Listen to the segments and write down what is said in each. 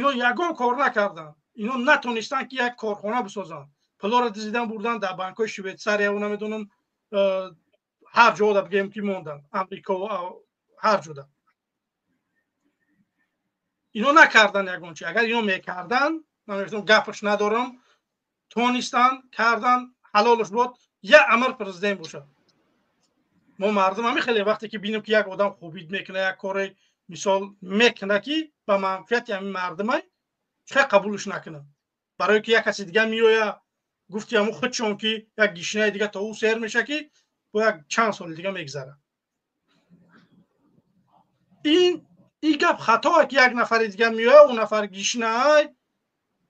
اینا یگان کار نکردن، اینا نتونستن که یک کارخانه بسازن، پولا رو دیدن بردن در بانک‌های شویتزاری و نمیدونم هر جا بگیم که موندن، امریکا و هر جا. اینا نکردن یگان چی. اگر اینا میکردن، من گفتم گپش ندارم، تونستن کردن، حلالش بود یه امر پرزیدنت باشه. ما مردم هم خیلی وقتی که بینیم که یک آدم خوبید میکنه، یک کار مثال میکنه که به منفعت همین مردمه، چه قبولش نکنه. برای که یک کسی دیگه میوه گفتی همون خودشون که یک گیشنه دیگه تا او سیر میشه که با یک چند سال دیگه میگذره. این گپ خطا که یک نفر دیگه میوه اون نفر گیشنه های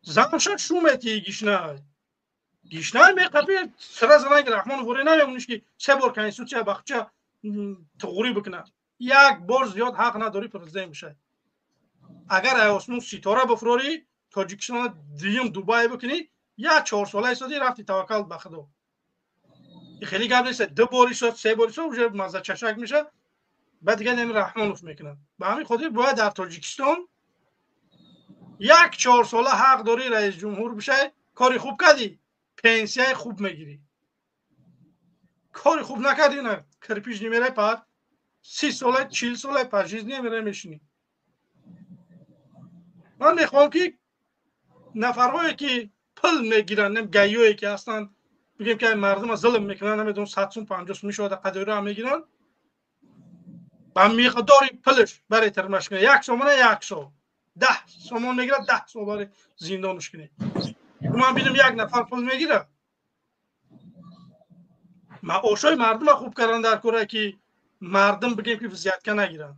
زنشان شومتی گیشنه میقپی سر زنگ رحمان وری نمیمونش که سه بار کنستیتوسیا بخچه تغییر بکنه. یک بار زیاد حق نداری پرزیدنت میشه. اگر اسمون ستاره بفروری تاجیکستان دیم دبی بکنی یا 4 ساله سادی رفتی توکل به خدا. خیلی گپ نیست. 2 باری شد 3 باری شد уже مزه چشک میشه. بعد دیگه نمی رحمانوف میکنن. به همین خاطر باید در تاجیکستان یک 4 ساله حق داری رئیس جمهور بشه. کاری خوب کردی پنسیه خوب میگیری، کاری خوب نکردی نه کرپیش نمیره پر 30 ساله 40 ساله پاجیز نمیره میشینی. من میخوام که نفرهایی که پل میگیرن گیویی که هستن بگیم که مردم ظلم میکنن نمیدونم 150 میشوده قدری هم میگیرن با مقدار پلش برای ترمش کنه 1 سومونه 1 سال 10 سومون میگیره 10 سال برای زندانش کنه. من ببینم یک نفر پل میگیره معاشای مردم خوب کردن در کره که مردم بگیم که وضعیت که نگیرن.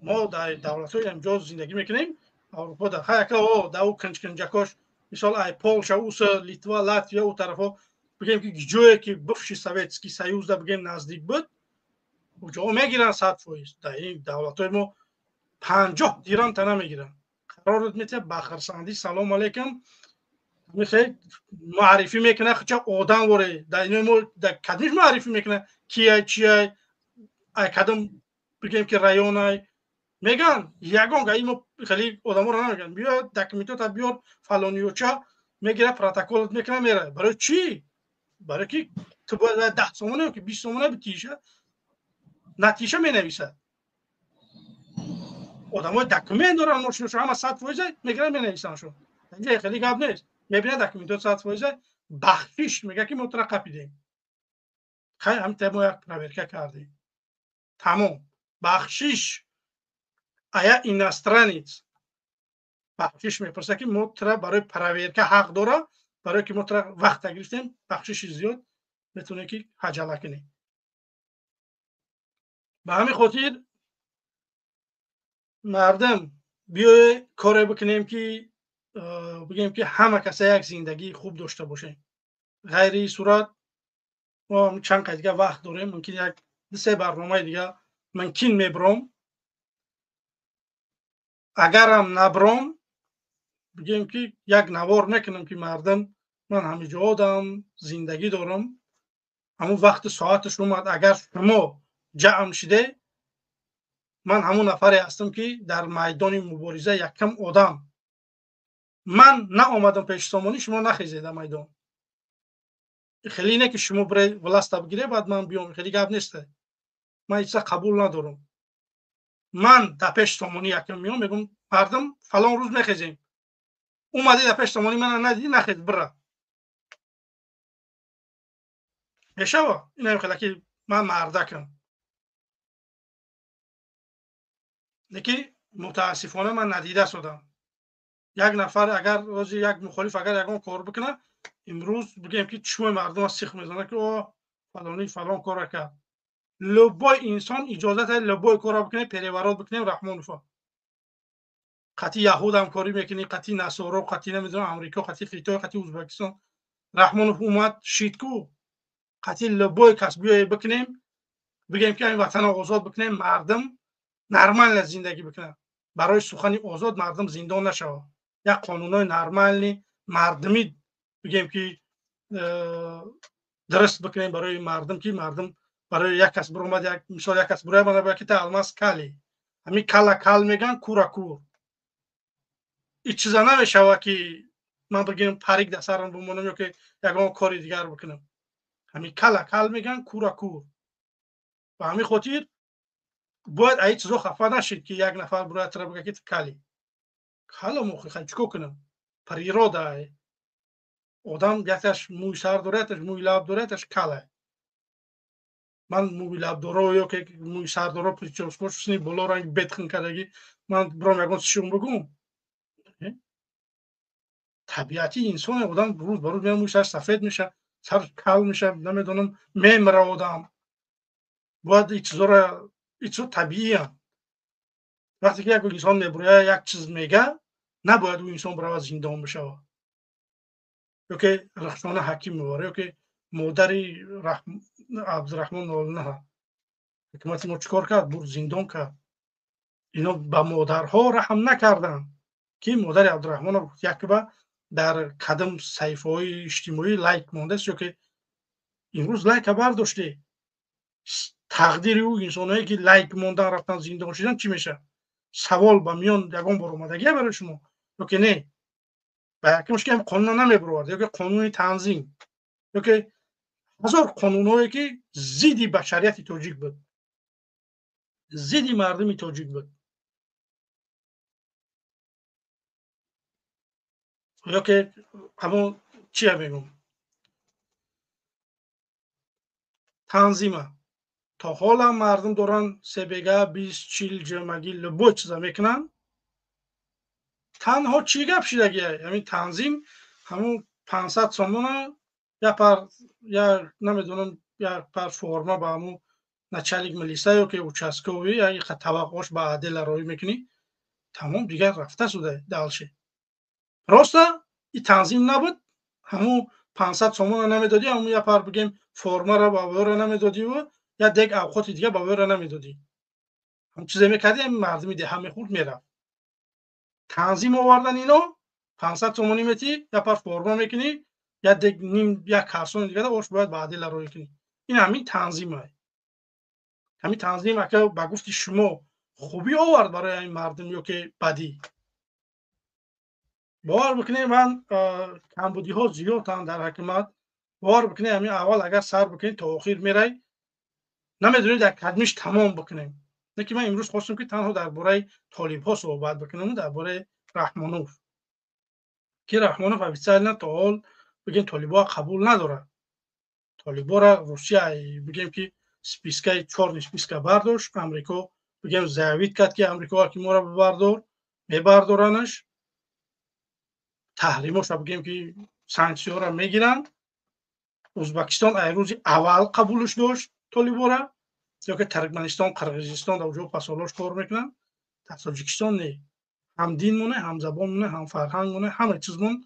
ما در دولت‌های امجاز زندگی میکنیم اروپا در خیلی در او کنجکاش مثال ای پولش اوس لیتوا لاتویا او طرفا بگیم که جایی که بخش سوویتسکی سایوز دا بگیم نزدیک بود اونجا میگیرن 100%. در این دولت‌های ما 50 دیران تنه میگیرن. قرارت میته بخرسندی سلام علیکم میخواد معرفی میکنه چه آدم وره در این ما در کدیش معرفی میکنه کیه چیه ای کدام بگیم که رایونای میگن یگان گایم خیلی آدما رو نمیگن بیا داکیومنت تا بیار فلانیوچا میگیره پروتکل میکنه میره. برای چی؟ برای که تو باید 10 سومونه که 20 سومونه بتیشه نتیجه مینویسه. آدمای داکیومنت دارن ماشینش همه 100% میگیره مینویسن شو. اینجا خیلی گپ نیست. میبینه داکیومنت 100% بخشش میگه که مترقب بدیم. خیلی هم تمام یک پروورکه کردیم. تمام بخشش آیا ایناسترانیت بخشش میپرسه که متر برای پروورکه حق داره برای که متر وقت گرفتیم بخشش زیاد میتونه که عجله کنه. به همین خاطر مردم بیای کار بکنیم که بگیم که همه کسا یک زندگی خوب داشته باشیم. غیر این صورت ما چند دیگه وقت داریم ممکن یک 2 برنامه دیگه ممکن میبرم. اگرم نبرم بگیم که یک نوار میکنم که مردم من همینجا آدم زندگی دارم همون وقت ساعتش اومد اگر شما جمع شده من همون نفری هستم که در میدان مبارزه یکم آدم من نه آمدم پیش سامانی شما نخیزید در میدان. خیلی نه که شما برای ولست بگیره بعد من بیام خیلی گپ نیسته. من هیچ قبول ندارم. من در پیش سامانی یکم میام میگم مردم فلان روز میخیزیم اومدی در پیش سامانی من ندیدی نخید بره میشوه. این خیلی که من مردکم نکی متاسفانه من ندیده شدم. یک نفر اگر روزی یک مخالف اگر یگان کار بکنه امروز بگیم که چوب مردم سیخ میزنه که او فلانی فلان کار کرد. لبای انسان اجازه داره لبای کار بکنه پریورات بکنه رحمانوفا قطعی یهود هم کاری میکنی قطعی نصارا قطعی نمیدونم امریکا قطعی خیتای قطعی ازبکستان رحمانوف اومد شیدکو قطعی لبای کسبی بکنیم بگیم که این وطن آزاد بکنیم مردم نرمال زندگی بکنن. برای سخن آزاد مردم زندان نشوه. یک قانونای نرمال مردمی بگیم که درست بکنیم برای مردم که مردم برای یک کس برآمد یک مثال یک کس برای من که تا الماس کالی همین کلا کال میگن کورا کور این چیزا نمیشود که من بگم پریک در سرم بمونم یا که یگان کاری دیگر بکنم. همین کل میگن کورا کور. و همین خاطر باید ای چیزا خفه نشید که یک نفر برای طرف بگه که کلی کلا موخی خیلی چکو کنم پریراده آدم یکش موی سر دارتش موی لب دارتش کله. من موی لب داره یا که موی سر داره پریچوس کوشنی بالا رنگ بدخن کردگی من برام یگان چیشون بگم. طبیعتی انسان آدم روز به روز میاد مویش سفید میشه سر کل میشه نمیدونم میمره آدم. باید این چیزا را این چیزا طبیعی هم. وقتی که یک انسان میبره یک چیز میگه نباید اون انسان برای زندان بشه. یا که رخشانه حکیم میباره یا که مادری عبدالرحمن نالنه حکومت ما چکار کرد بر زندان کرد. اینا به مادرها رحم نکردن که مادر عبدالرحمن یک به در قدم صحیفه های اجتماعی لایک مانده است یا که امروز لایک برداشته. تقدیر او انسانایی که لایک موندن رفتن زندان شدن چی میشه؟ سوال با میان یگان بار اومدگی برای شما یا که نه با که مشکل قانون نمیبرد یا که قانون تنظیم یا که هزار قانونایی که ضد بشریت تاجیک بود ضد مردم تاجیک بود یا که همون چی میگم تنظیم تا حالا مردم دارن سبگه 20 40 جمعگی لبو چیزا میکنن تنها چی گپ شدگی همین تنظیم همون 500 سومون یا پر یا نمیدونم یا پر فرما با همون начальник милиция ё ки участковый ягон таваққуаш ба адил роӣ мекунӣ тамом дигар рафта шуда далши роста и танзим набуд ҳамун 500 сомона намедодӣ ҳамун я пар бигем формара ба вора намедодиву я дек авқоти дига ба вора намедодӣ ҳам чизе мекардӣ ҳамин мардуми деҳа мехӯрд мерафт. танзим овардан ино 500 сомонӣ метӣ я пар форма мекунӣ я дек ним як калсони дига ош бояд ба адил роӣ кунӣ. ин ҳамин танзим аст. ҳамин танзим ака ба гуфти шумо хубӣ овард барои ҳамин мардум ё ки бадӣ. бовар бикунед ман камбудиҳо зиёданд дар ҳакумат. бовар бикунед ҳамин аввал агар сар бикунед то охир мерай намедонед як кадмиш тамом бикунем. не ки ман имрӯз хостам ки танҳо дар бораи толибҳо суҳбат бикунам дар бораи раҳмонов ки раҳмонов официална то ҳол бигем толибҳоро қабул надорад. толибҳоро русия бигем ки спискаи 4 списка бардошт амрико бигем заявид кард ки амрико ки моро бибардор мебардоранаш таҳримоша бигем ки санксияро мегиранд. ӯзбекистон ай рӯзи аввал қабулш дошт толибҳоро ё ки туркманистон қирғизистон дар ҷо пасолош кор мекунанд. дар тоҷикистон не ҳам дин мона ҳам забон мона ҳам фарҳанг мона ҳама чиз мон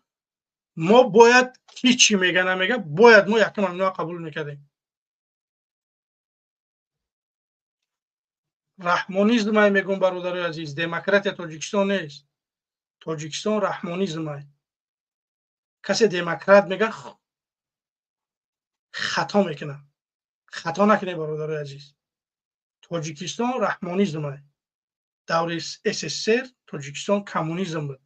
мо бояд ки чӣ мега намега бояд мо якум амино қабул мекардем. раҳмонизм ай мегӯм бародарои азиз демократия тоҷикистон нест. тоҷикистон раҳмонизм ай. касе демократ мега хато мекунад. хато накунед бародарои азиз. тоҷикистон раҳмонизм ай. даври ссср тоҷикистон коммунизм буд.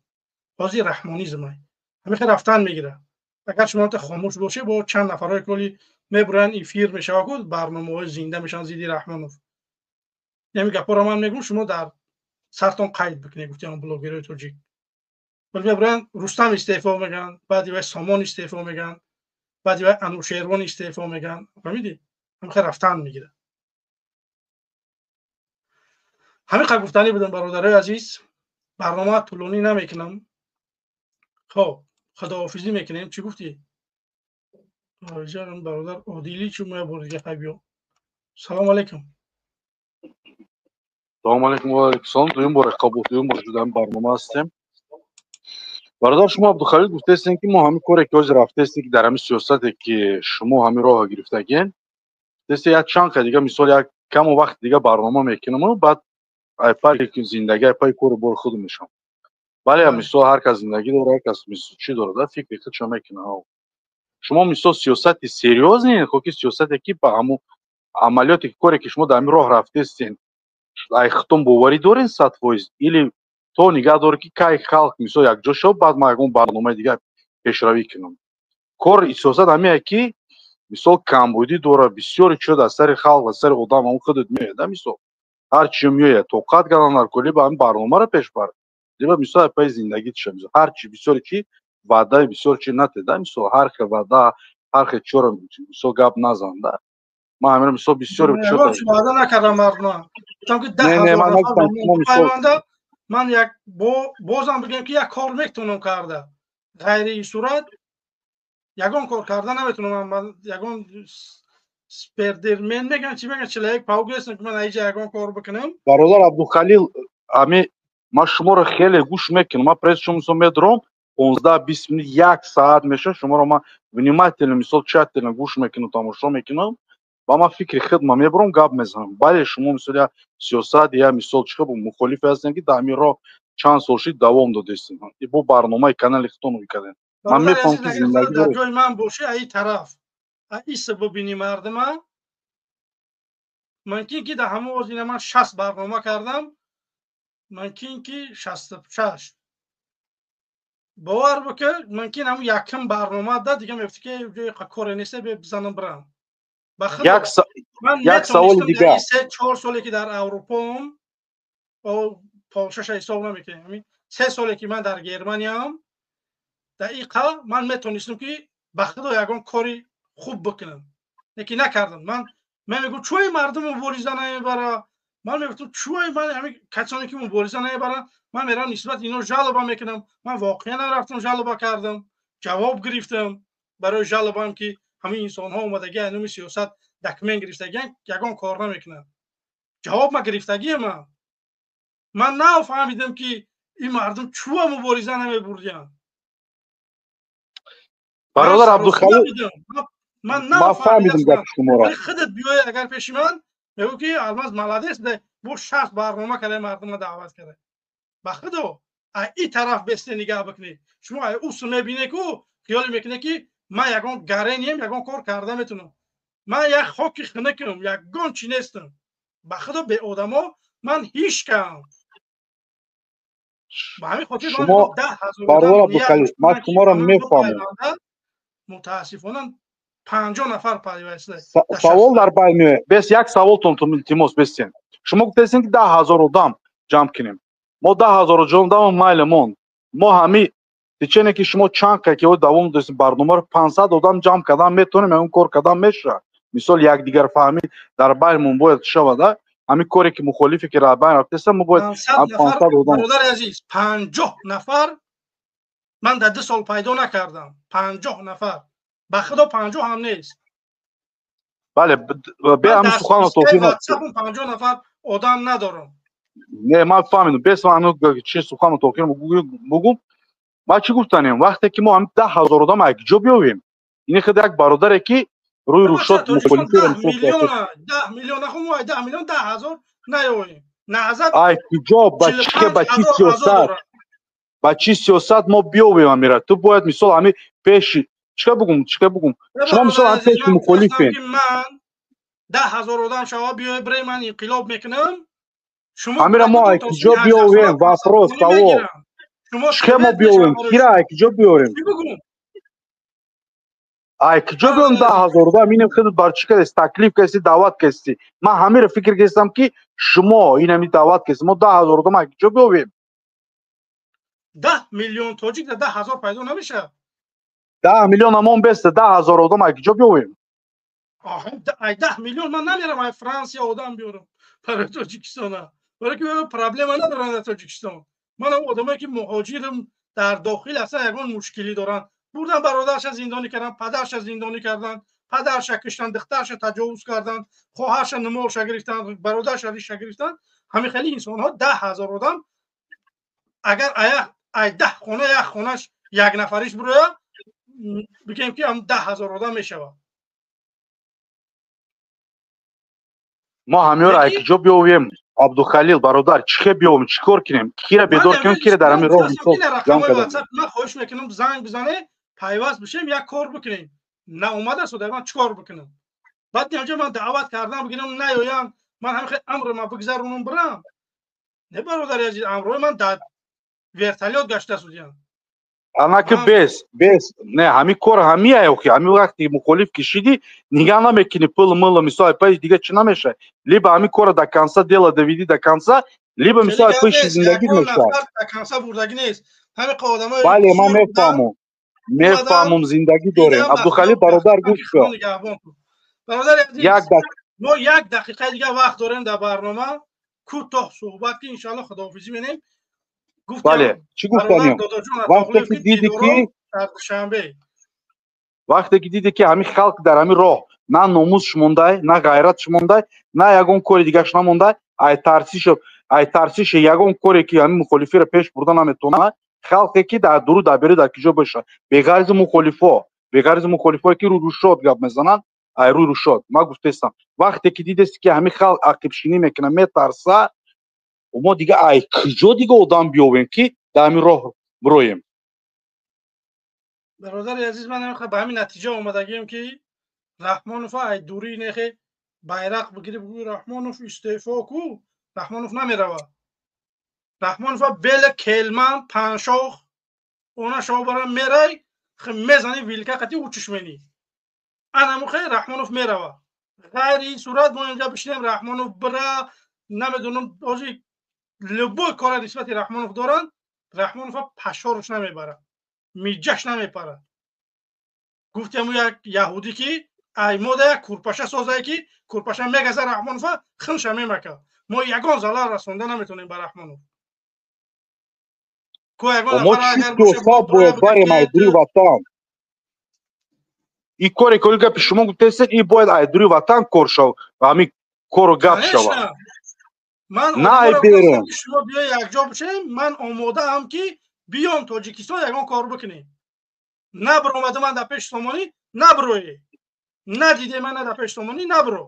ҳозир раҳмонизм ай. ҳамиха рафтан мегира. агар шумо хомӯш боше бо чанд нафарои коли мебуранд эфир мешава ку барномаҳои зинда мешаванд зидди раҳмонов. یعنی گپارا من میگم شما در سرتون قید بکنید گفتم بلاگرای توجیک ولی میبرن رستم استعفا میگن بعدی وای سامان استعفا میگن بعدی وای انوشیروان استعفا میگن فهمیدی هم خیر رفتن میگیره. همین قبل گفتنی بودم برادرای عزیز برنامه طولانی نمیکنم. خب خداحافظی میکنیم. چی گفتی؟ برادر عادلی چون میبرد دیگه سلام علیکم. سلام علیکم و علیکم سلام. دویم بار قبول بار شدن برنامه هستیم. برادر شما عبدالخلیل گفته هستین که ما همین کاری که از رفته هستیم که در همین سیاستی که شما همین راه گرفتگین دسته یک چند دیگه مثال یک کم وقت دیگه برنامه میکنم و بعد ای پای که زندگی پای کار بر خود میشم. ولی مثال هر کس زندگی داره، هر کس مثال چی داره، فکر خودش میکنه. شما مثال سیاست سریوز نه، که سیاستی که با همون عملیاتی کاری که شما در همین راه رفته هستین ای ختم باوری دارین 100% или то нигоҳ дор ки кай халқ мисол якҷо шав баъд ман ягон барномаи дига пешравӣ кунам. Кори сиёсат ҳамея ки мисол камбудӣ дора, бисёри чиё аз сари халқ аз сари одам ҳамон худат меояда. Мисол ҳар чиё меояд тоқат галанар кӯли ба ҳамин барномаро пеш бар либо мисол паи зиндагӣ тиша мисол ҳар чи бисёри чи ваъдаи бисёр чи натеда мисол ҳар хел ваъда ҳар хел чиёро мисол гап назанда. Ман ҳамиро мисол бисёри ваъда накардам мардума. Чунки 10,000 нафар ман як бозам бигем ки як кор метавонам карда. Ғайри ин сурат ягон кор карда наметавонам. Ман ягон спердермен меган чи меган человек паугестам ки ман аиҷа ягон кор бикунам. Бародар Абдухалил ами ман шуморо хеле гӯш мекунам. Ман пресс шумо мисол медурам 15-20 минут 1 саат мешавад шуморо ман внимательно мисол тщательно гӯш мекунам, тамошо мекунам. Ба ман фикри хидма мебурам гап мезанам. Бале шумо мисол я сиёсат я мисол чӣ хел мухолифе ҳастем ки дар ҳамин роҳ чанд сол шид давом додестем. Бо барномаи канали хитон мекардем. Ман мефаҳмам ки зиндаги дар ҷои ман боши аи тараф ис бубини мардума мумкин ки дар ҳамон озина ман 60 барнома кардам, мумкин ки 66 бовар бикун мумкин ҳамон якум барнома да дига мефти ки ҷои коре нест бизанам бирам. як саволи дига 3-4 соле ки дар Аврупом Полшаша ҳисоб намекунем. 3 соле ки ман дар Германиям дақиқа ман метонистам ки ба худо ягон кори хуб бикунам. лекин накардам. Ман мегӯям чӯи мардум мубориза намебара. Ман мегӯям чӯи ман ҳамин касоне ки мубориза намебаранд ман мерам нисбати ино жалоба мекунам. Ман воқеан рафтам жалоба кардам, ҷавоб гирифтам барои жалобам ки ҳамин инсонҳо омадагӣ айноми сиёсат документ гирифтагианд ягон кор намекунанд. ҷавоб ма гирифтагиам. Ман нафаҳмидам ки ин мардум чӯа мубориза намебурдианд. бародар Абдухалил ман нафаҳмидам гапи шуморо. худат биёй агар пеши ман мегӯ ки алмаз маладес бо 60 барнома кадай мардума даъват кардем. ба худо ин тараф бесте нигаҳ бикунед. шумо усу мебинед ку хиёле мекунед ки ман ягон гарением ягон кор карда метавонам. ман як хоки хунукам, ягон чи нестам. ба худо бе одамо ман ҳишкам. ба ҳамин хотир шумо бародар Абдухалил ман шуморо мефаҳмам. мутаассифона 50 нафар пайваста. Савол дар байн меояд. Бес як саволтон илтимос бестем. Шумо гуфтед ки 10,000 одам ҷамъ кунем. Мо 10,000 одам майлемон. Мо ҳами тичене ки шумо чанд ки давом додем барномаро 500 одам ҷамъ кардан метавонем, ягон кор кардан мешавад. Мисол якдигар фаҳмӣ дар байнмон бояд шавад. ҳамин коре ки мухолифе ки рабан рафтеста мо бояд 500 одам. бародари азиз 50 нафар ман дар 2 сол пайдо накардам. 50 нафар. ба худо 50 ҳам нест. бале бе ҳамин суханро тоқӣ накунед. 50 нафар одам надорам. не ман фаҳмидам. бес ман чи суханро тоқӣ бугум. ман чӣ гуфтанем вақте ки мо ҳамин 10,000 одам якҷо биёвем. ин худо як бародаре ки рӯи рушод мухолиферо 10 миллион ахмо 10 миллион 10,000 наёем. назад ай куҷо ба чӣ сиёсат ба чӣ сиёсат мо биёвем амира. ту бояд мисол ҳамин пеши чика бугум шумо мисол ҳам пеши мухолифем. ман 10,000 одам шава биёе бирем ман инқилоб мекунам. шумо амира мо ай куҷо биёвем вопрос савол чика мо биёвем кира ай куҷо биёрем ай куҷо биёрем 10,000 одам инем худат бар чӣ кадаст таклиф касти даъват касти. ман ҳамиро фикр кардам ки шумо ин ҳамин даъват касти мо 10,000 одам ай куҷо биёвем. 10 миллион тоҷик дар 10,000 пайдо намешавад. 10 миллион амон бесте 10,000 одам ай куҷо биёвем. ай 10 миллион ман намерам ай Франсия одам биёрам барои Тоҷикистон. барои ки проблема надорам дар Тоҷикистон. ман одамое ки муҳоҷирам дар дохил аса ягон мушкилӣ доранд. бурдан бародарша зиндонӣ карданд, падарша зиндонӣ карданд, падарша киштанд, духтарша таҷовуз карданд, хоҳарша намоша гирифтанд, бародарша риша гирифтанд. ҳамин хели инсонҳо 10,000 одам агар ай 10 хона як хонаш як нафариш бирояд бигем ки 10,000 одам мешавад. мо ҳамёро ай куҷо биёвем. Абдухалил бародар чиқа биёвем чикор кунем кира бедор кунем кира дар ҳамин роҳ мисол ҷамъ кардем. ман хоҳиш мекунам занг бизане пайваст бишем як кор бикунем. наомадааст ман чикор бикунам. баъд инҷо ман даъват кардам бигирам наёям ман ҳамин амро ман бигзаронам бирам. не бародари азиз амрои ман дар вертолет гашта судиан ана ки без не ҳами кор ҳамия ки ҳами вақти мухолиф кишиди нигаҳ намекини пул мул мисол пай дига чӣ намеша либо ҳами кора да конца дела доведи да конца либо мисол пеши зиндагӣ меша да конца бурдагӣ нест ҳами одамои бале ман мефаҳмум зиндагӣ дорем абдухалил бародар гӯш кун бародари мо 1 дақиқаи дига вақт дорем дар барнома кӯтоҳ суҳбат ки иншоалло худоҳофизӣ менем бале чӣ гуфтанем вақте ки диди ки вақте ки диди ки ҳами халқ дар ҳами роҳ на номусш мондай на ғайратш мондай на ягон кори дигаш намондай ай тарсиши ягон коре ки ҳами мухолифиро пеш бурда наметавонад халқе ки дар дуруд дар бери дар киҷо боша беғарзи мухолифое ки рӯрушод гап мезананд ай рӯрушод ман гуфтаистам вақте ки дидест ки ҳами халқ ақибшинӣ мекунад метарса мо дига ай куҷо дига одам биёвем ки дар ҳамин роҳ бироем бародари азиз ман ба ҳамин натиҷа омадагием ки раҳмонов ай дурии нехе байрақ бигириб гӯи раҳмонов истеъфо ку раҳмонов намерава раҳмонов беле келман паншох она шумо бара мерай мезани вилка қати учишмени анамухе раҳмонов мерава ғайри сурат мо инҷа бишинем раҳмонов бира намедонам ози любой кора нисбати раҳмонов доранд раҳмонов пашорш намебарад миҷаш намепарад гуфтему як яҳудӣ ки ай мода як курпаша созае ки курпаша мегаза раҳмонов хинша мемака мо ягон залал расонда наметонем ба раҳмонов мо чӣ сиёсат бояд барем айдури ватан ин коре ки гапи шумо гуфтаистед ин бояд айдури ватан кор шав ҳамин кору гап шавад ман берем шумо биё якҷо бишем ман омодаам ки биём тоҷикистон ягон кор бикунем на биромаду ман дар пеши сомонӣ набироӣ надиде ман дар пеши сомонӣ набиро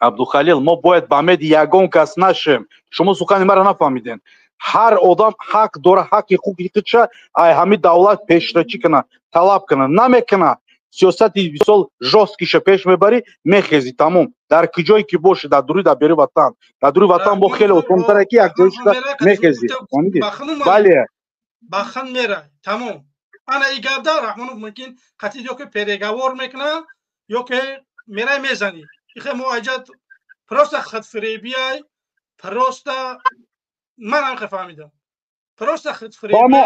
абдухалил мо бояд ба меди ягон кас нашем шумо сухани маро нафаҳмидем ҳар одам ҳақ дора ҳаққи хуқи худша ай ҳамин давлат пешрачӣ кунад талаб кунад намекунад сиёсати бисёр жёсткиша пеш мебарӣ мехези тамом дар куҷое ки боши дар дуруи дар бери ватан дар дуруи ватан бо хеле осонтаре ки якҷоиша мехези бале ба хан мерай тамом ана и гапда раҳмонов мумкин қатъи ё ки переговор мекунад ё ки мерай мезанӣ ихе мо айҷа просто худфиребиай просто ман ҳам фаҳмидам просто худфиребиай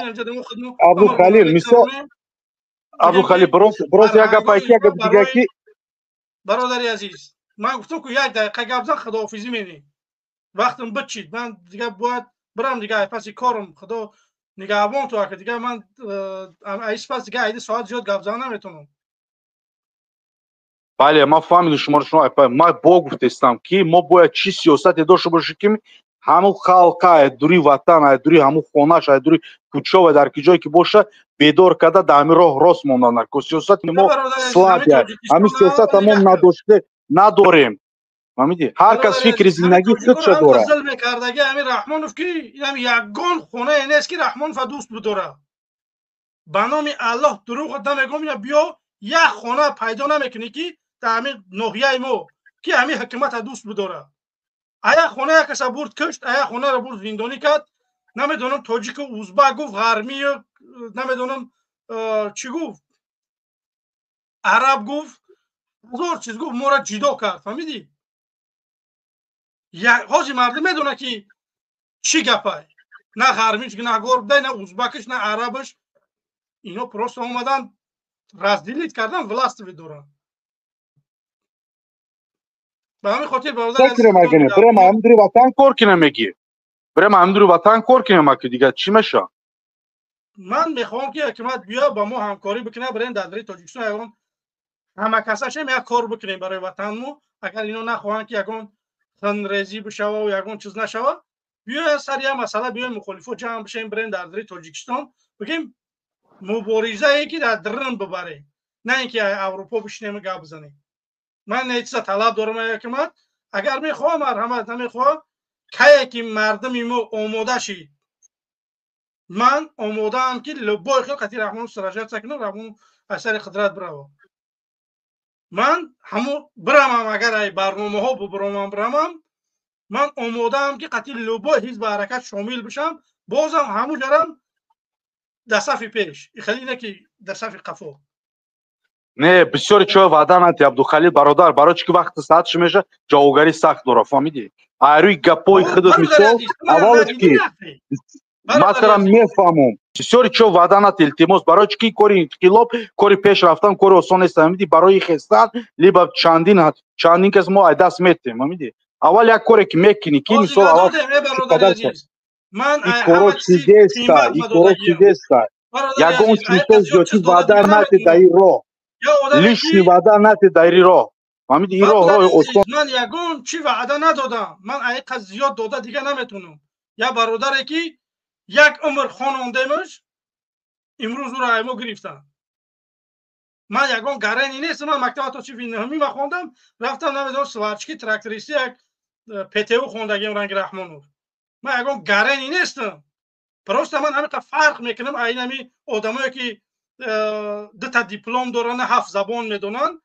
абдухалил мисол абдухалил бирос як гапай ки як гапи дига ки бародари азиз ман гуфтам ку як дақиқа гап зан худоҳофизӣ менем вақтам бичид ман дига бояд бирам дига паси корам худо нигаҳбон то ака дига ман айспас дига айди соат зиёд гап зан наметавонам бале ман фаҳмидам шуморо шумо ман бо гуфтаистам ки мо бояд чӣ сиёсате дошта бошем ки ҳамун халқа айдури ватан айдури ҳамун хонаш айдури кӯчава дар киҷое ки боша бедор карда дар ҳамин роҳ рост мондан нако сиёсати мо слабия ҳамин сиёсата мо надоште надорем фаҳмидӣ ҳар кас фикри зиндагии худша дорад зулме кардаги ҳамин раҳмонов ки ин ягон хонае нест ки раҳмонов дӯст бидорад ба номи аллоҳ дурӯғ намегӯм биё як хона пайдо намекунӣ ки дар ҳамин ноҳияи мо ки ҳамин ҳукумат дӯст бидорад ая хона як каса бурд кушт ая хонаро бурд зиндонӣ кард намедонам тоҷику узбак гуфт ғармию намедонам чӣ гуфт араб гуфт ҳазор чиз гуфт моро ҷудо кард фаҳмидӣ ҳозир мардум медонад ки чӣ гапай на ғармиш на горбдай на узбакиш на арабиш ино просто омадан раздилит кардан власт видоранд ба ҳамин хотир брем ҳамдури ватан кор кунем меги брем ҳамдури ватан кор кунем аки дига чӣ меша ман мехоҳам ки ҳукумат биё ба мо ҳамкорӣ бикунад брем дар дари тоҷикистон ягон ҳамакасашем як кор бикунем барои ватанмо агар ино нахоҳанд ки ягон хунрезӣ бишавад ягон чиз нашавад биё сари як масъала биёем мухолифот ҷамъ бишем брем дар дари тоҷикистон бигем муборизае ки дар дрн бибарем на ин ки аврупо бишинем гап бизанем ман нечиза талаб дорам ҳукумат агар мехоҳам марҳамат намехоҳам кае ки мардуми мо омода шид ман омодаам ки любой хел қатъи раҳмонов саражатса кунам раҳмонов аз сари қудрат биравад ман ҳамун бирамам агар ай барномаҳо бибиромам бирамам ман омодаам ки қатъи любой ҳизбу ҳаракат шомил бишам бозам ҳамун ҷарам дар сафи пеш хеле не ки дар сафи қафо. не бисёри чо ваъда надӣ Абдухалил бародар, барои чӣ ки вақти саъатш меша ҷавобгарӣ сахт дорад, фаҳмидӣ? айрӯи гапҳои худат мисол аввалош ки масалан мефаҳмум бисёри чо ваъда над илтимос, барои чӣ ки кори инқилоб, кори пеш рафтан кори осон нест, фаҳмидӣ? барои хестан либо чандин кас мо ай даст метем, фаҳмидӣ? аввал як коре ки мекунӣ ки мисол аввал икоро чизеста ягон чизо зиёдӣ ваъда наде дар ин роҳ, лишни ваъда наде дар ин роҳ, фаҳмидӣ? ин роҳ осон. ман ягон чӣ ваъда надодам, ман аиқа зиёд дода дига наметунам. як бародаре ки як умр хонондемаш имрӯз ӯро аймо гирифтан. ман ягон гарани нестам. ман мактаба то синфи нӯҳумӣ ма хондам, рафтам намедонам сварчки трактористи як ПТУ хондагиам Ранги Раҳмонов. ман ягон гарани нестам. просто ман ҳамиқа фарқ мекунам айнами одамое ки дута диплом доранд, 7 забон медонанд.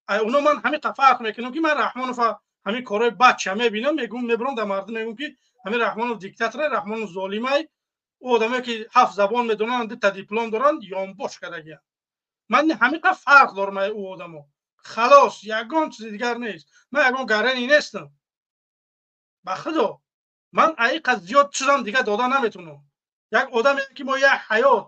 اونا من همین فرق میکنم که من رحمانوف همین کارهای بچه میبینم، میبرم در مردم میگم که همین رحمانوف دیکتاتوره، رحمانوف ظالمه. او آدمایی که 7 زبان میدونن، تا دیپلم دارن، یانباش کردگی. من همین فرق دارم او آدمو. خلاص یگان چیز دیگر نیست. من یگان گرانی نیستم. به خدا من ایق زیاد چیزام دیگه داده نمیتونم. یک آدمی که ما یک حیات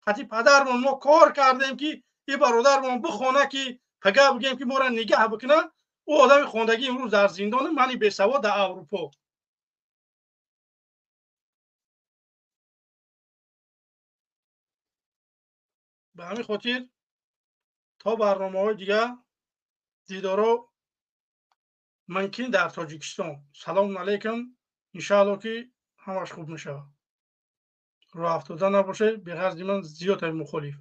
حتی پدرمون ما کار کردیم که این برادرمون بخونه که پگاه بگیم که ما را نگه بکنه، او آدم خواندگی امروز در زندان، منی بیسواد در اروپا. به همین خاطر تا برنامه‌های دیگه دیدارو ممکن در تاجیکستان. سلام علیکم. انشاءالله که همش خوب میشه. راه افتاده نباشه. به غرض من زیاد مخالف.